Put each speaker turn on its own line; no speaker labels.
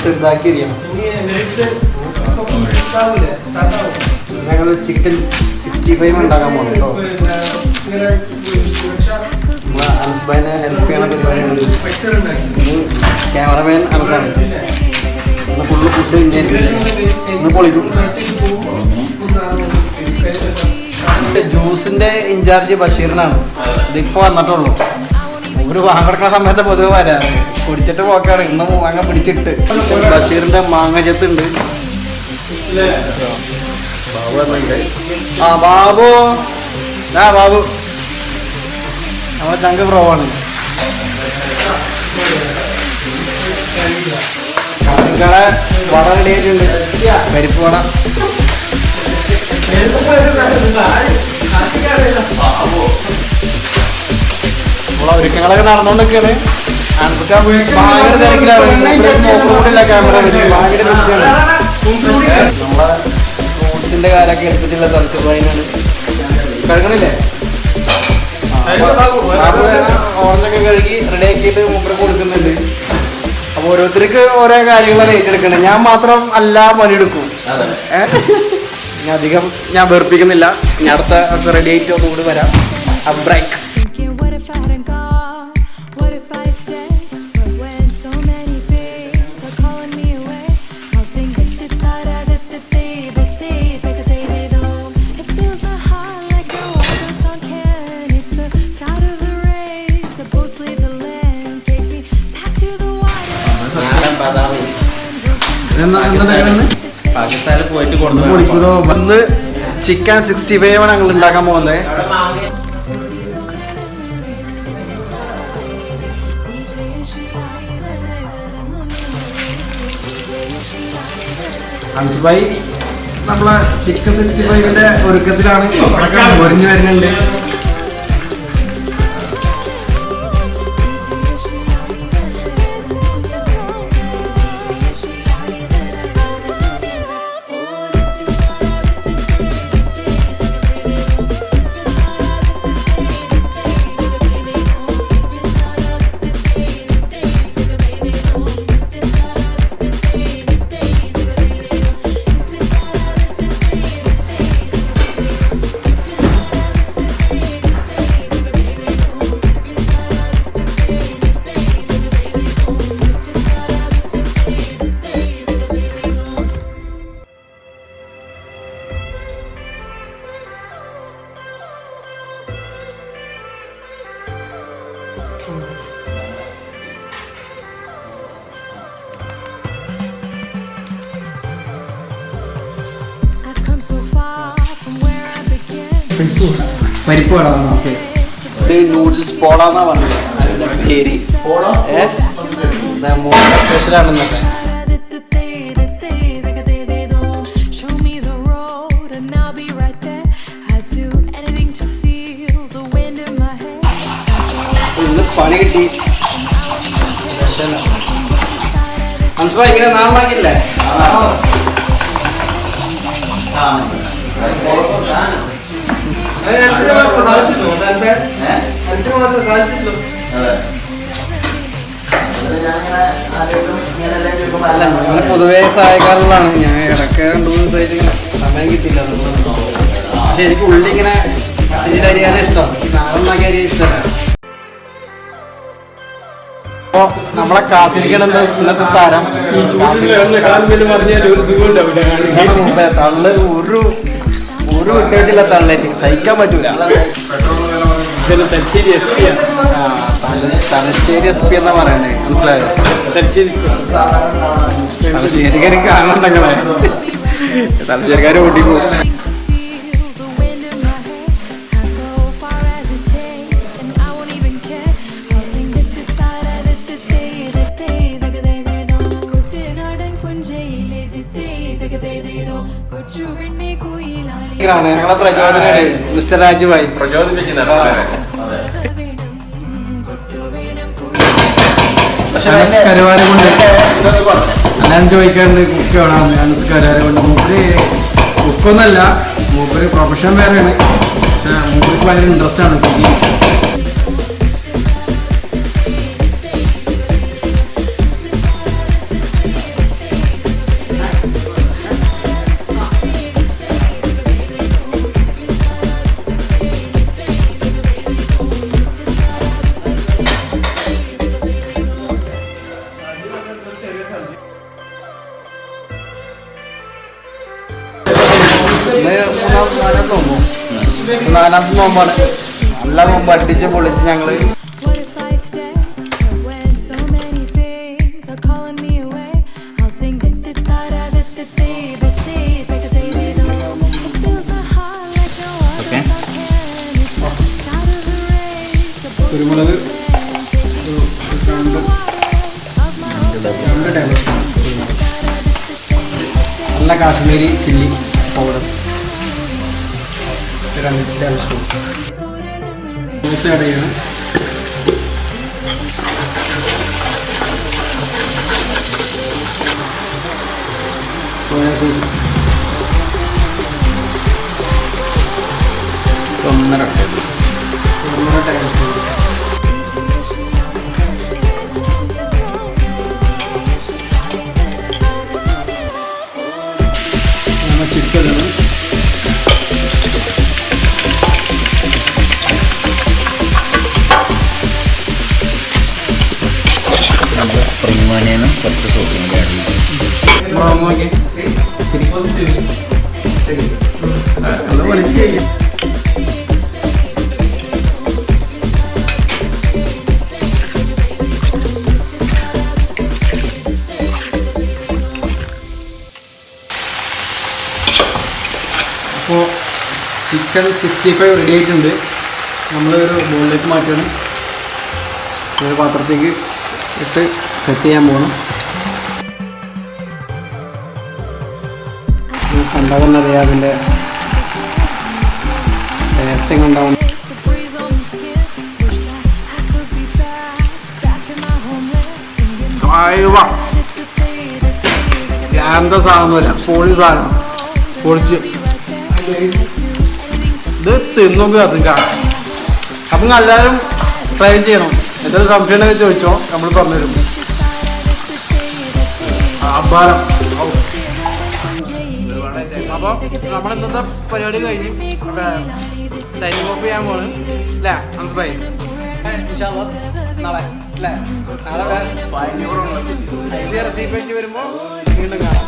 ചെറുതാക്കി ഞങ്ങൾ ചിക്കൻ 65 ഉണ്ടാക്കാൻ പോകുന്നു കേട്ടോ. നമ്മളെ അനസ്ബായിനെ ഹെൽപ്പ് ചെയ്യണ പരിപാടിയാണ്. ക്യാമറമാൻ അനസാണ്. ഫുള്ള് ഫുഡ് ഇന്ന് പൊളിക്കും. ജ്യൂസിന്റെ ഇൻചാർജ് ബഷീറിനാണ്. ഇതിപ്പോ വന്നിട്ടുള്ളൂ. ഒരു വാങ്ങെടുക്കുന്ന സമയത്ത് പൊതുവെ വരാറ് കുടിച്ചിട്ട് പോക്കാണ്. ഇന്ന് മാങ്ങ പിടിച്ചിട്ട് ബഷീറിന്റെ മാങ്ങ ചെത്തുണ്ട്. ബാബു വന്നിട്ടുണ്ട്. ആ ബാബു ബാബു നമ്മളെ ചങ്ക പ്രോവാണ്. നിങ്ങളെ വട റെഡി ആയിട്ടുണ്ട്. പരിപ്പ് വട. നമ്മളെ ഒരുക്കങ്ങളൊക്കെ നടന്നുകൊണ്ടൊക്കെയാണ്. ഭയങ്കര തിരക്കിലാണ്. നോക്കില്ല ക്യാമറ ഭയങ്കര ബിസിയാണ്. നമ്മളെ ഫ്രൂട്ട്സിന്റെ കാര്യമൊക്കെ എടുത്തിട്ടുള്ള തലച്ചോറാണ്. കഴുകണില്ലേ? ഓറഞ്ചൊക്കെ കഴുകി റെഡി ആക്കിയിട്ട് മൂപ്പർക്ക് കൊടുക്കുന്നുണ്ട്. അപ്പൊ ഓരോരുത്തർക്ക് ഓരോ കാര്യങ്ങളാണ് ഏറ്റെടുക്കണേ. ഞാൻ മാത്രം എല്ലാ പണിയെടുക്കും. അധികം ഞാൻ വെറുപ്പിക്കുന്നില്ല. ഞാൻ അടുത്ത റെഡി ആയിട്ട് ഒന്നുകൂടി വരാം. ബ്രേക്ക്.
പാകിസ്ഥാനിൽ പോയിട്ട്
വന്ന് ചിക്കൻ 65 ആണ് ഞങ്ങൾ ഉണ്ടാക്കാൻ പോകുന്നത്. അൻസുഭായി നമ്മളെ ചിക്കൻ 65ന്റെ ഒരുക്കത്തിലാണ്. ഒരുങ്ങി വരുന്നുണ്ട്. പരിപ്പ് വട. നൂഡിൽസ് പോളാന്നാ പറഞ്ഞത്. അതിന്റെ പേര് സ്പെഷ്യലാണെന്നൊക്കെ. ഇന്ന് പണി കിട്ടി. മനസ്സിലായി ഇങ്ങനെ നാളാക്കില്ലേ? അല്ല ഞങ്ങൾ പൊതുവേ സഹായിക്കാറുള്ളതാണ്. ഞാൻ ഇടയ്ക്ക് 2-3 ദിവസമായിട്ട് സമയം കിട്ടില്ല. പക്ഷെ എനിക്ക് ഉള്ളി ഇങ്ങനെ അരിയാണ് ഇഷ്ടം. നാളെ അരി ഇഷ്ടമല്ല. അപ്പൊ നമ്മളെ കാസിരിക്കണത് ഇന്നത്തെ താരം തള്ള് ഒരു വിട്ടേറ്റില്ല. തള്ളേറ്റ് സഹിക്കാൻ പറ്റൂല. തലശ്ശേരി SP എന്നാ പറയണേ. മനസ്സിലായോ? തലശ്ശേരിക്കാരും കാണുന്നുണ്ടെങ്കിലേ തലശ്ശേരിക്കാരും ഓടിക്കും. ഞങ്ങളെ പ്രചോദനാണ് മിസ്റ്റർ രാജുഭായി. കരുവാരം കൊണ്ട് ഞാൻ ചോദിക്കാറുണ്ട് കുക്ക് വേണം. കരുവാരം കൊണ്ട് മൂപ്പര് കുക്കൊന്നല്ല, മൂപ്പര് പ്രൊഫഷൻ വേറെയാണ്. പക്ഷെ മൂപ്പർക്ക് ഭയങ്കര ഇൻട്രസ്റ്റ് ആണ് കുക്കിങ്. 4ാമത്തെ നോമ്പാണ്. നല്ല നോമ്പ് അടിച്ച് പൊളിച്ച് ഞങ്ങള് കുരുമുളക് 2 ടേബിൾ സ്പൂൺ, നല്ല Kashmiri chilli powder 2 tablespoon, sauce add ചെയ്യണം. Soya sauce 1.5 tablespoon. Chicken
spring ഓനിയനും കുറച്ച് സോസും കൂടി ആഡ് ചെയ്യും.
അപ്പോൾ ചിക്കൻ 65 റെഡി ആയിട്ടുണ്ട്. നമ്മളൊരു ബോളിലേക്ക് മാറ്റണം. ഒരു പാത്രത്തേക്ക് ഇട്ട് സെറ്റ് ചെയ്യാൻ പോകണം. കണ്ടാൽ തന്നെ അറിയാം അതിൻ്റെ ടേസ്റ്റിങ് ഉണ്ടാവും. എന്താ സാധനമല്ല, പൊളി സാധനം, പൊളിച്ച് ഇത് തിന്നോക്ക് കസിക്ക. അപ്പം എല്ലാവരും ട്രൈ ചെയ്യണം. എന്തെങ്കിലും സംശയം ഉണ്ടെങ്കിൽ ചോദിച്ചോ, നമ്മൾ പറഞ്ഞുതരും. ആഭാരം. അപ്പോൾ നമ്മളെന്താ പരിപാടി കഴിഞ്ഞു ടൈമിംഗ് ഓഫ് ചെയ്യാൻ പോണ് അല്ലേ അൻസുഭായി? നാളെ അല്ലേ? നാളെ റെസിപ്പി വരുമ്പോൾ വീണ്ടും കാണാം.